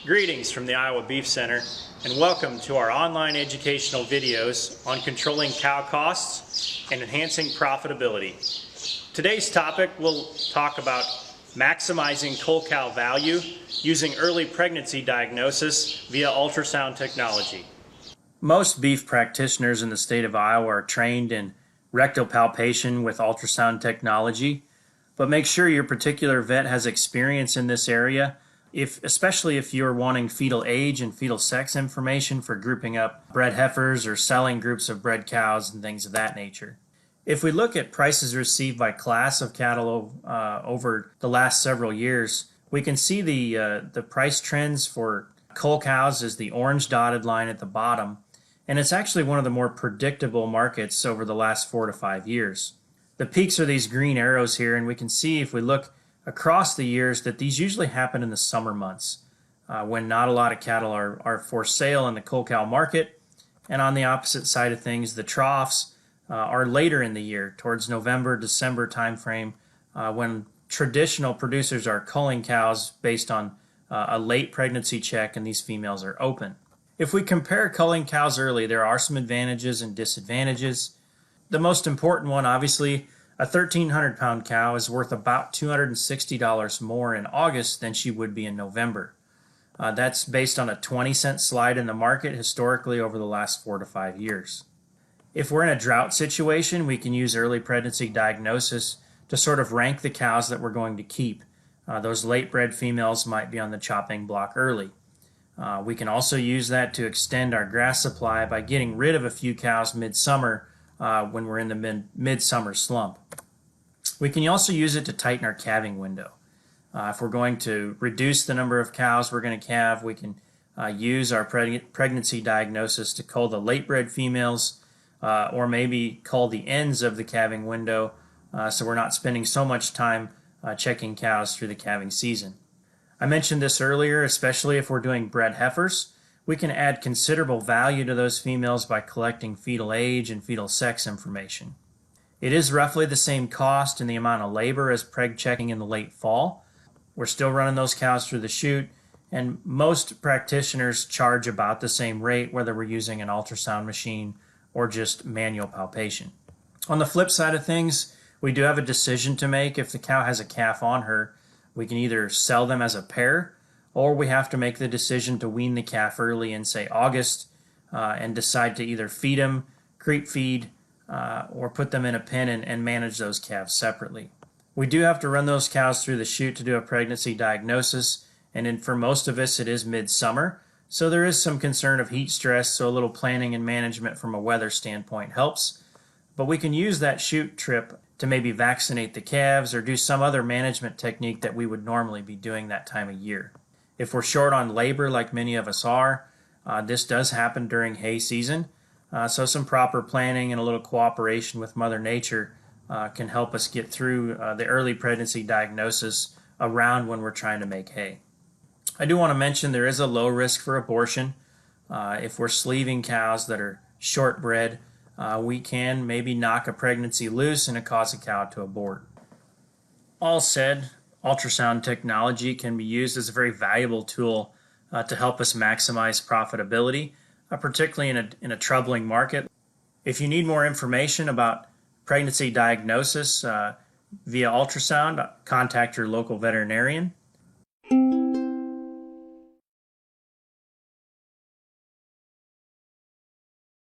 Greetings from the Iowa Beef Center, and welcome to our online educational videos on controlling cow costs and enhancing profitability. Today's topic, we'll talk about maximizing cull cow value using early pregnancy diagnosis via ultrasound technology. Most beef practitioners in the state of Iowa are trained in rectal palpation with ultrasound technology, but make sure your particular vet has experience in this area, especially if you're wanting fetal age and fetal sex information for grouping up bred heifers or selling groups of bred cows and things of that nature. If we look at prices received by class of cattle over the last several years, we can see the price trends for cull cows is the orange dotted line at the bottom, and it's actually one of the more predictable markets over the last 4 to 5 years. The peaks are these green arrows here, and we can see if we look across the years that these usually happen in the summer months when not a lot of cattle are for sale in the cull cow market. And on the opposite side of things, the troughs are later in the year, towards November, December timeframe, when traditional producers are culling cows based on a late pregnancy check and these females are open. If we compare culling cows early, there are some advantages and disadvantages. The most important one, obviously, a 1,300-pound cow is worth about $260 more in August than she would be in November. That's based on a 20-cent slide in the market historically over the last 4 to 5 years. If we're in a drought situation, we can use early pregnancy diagnosis to sort of rank the cows that we're going to keep. Those late-bred females might be on the chopping block early. We can also use that to extend our grass supply by getting rid of a few cows midsummer when we're in the midsummer slump. We can also use it to tighten our calving window. If we're going to reduce the number of cows we're going to calve, we can use our pregnancy diagnosis to cull the late-bred females or maybe cull the ends of the calving window so we're not spending so much time checking cows through the calving season. I mentioned this earlier, especially if we're doing bred heifers. We can add considerable value to those females by collecting fetal age and fetal sex information. It is roughly the same cost and the amount of labor as preg checking in the late fall. We're still running those cows through the chute, and most practitioners charge about the same rate whether we're using an ultrasound machine or just manual palpation. On the flip side of things, we do have a decision to make. If the cow has a calf on her, we can either sell them as a pair, or we have to make the decision to wean the calf early in, say, August, and decide to either feed them, creep feed, or put them in a pen and manage those calves separately. We do have to run those cows through the chute to do a pregnancy diagnosis, and for most of us it is midsummer, so there is some concern of heat stress, so a little planning and management from a weather standpoint helps. But we can use that chute trip to maybe vaccinate the calves or do some other management technique that we would normally be doing that time of year. If we're short on labor, like many of us are, this does happen during hay season. So some proper planning and a little cooperation with Mother Nature can help us get through the early pregnancy diagnosis around when we're trying to make hay. I do want to mention there is a low risk for abortion. If we're sleeving cows that are short-bred, we can maybe knock a pregnancy loose and it cause a cow to abort. All said, ultrasound technology can be used as a very valuable tool to help us maximize profitability, particularly in a troubling market. If you need more information about pregnancy diagnosis via ultrasound, contact your local veterinarian.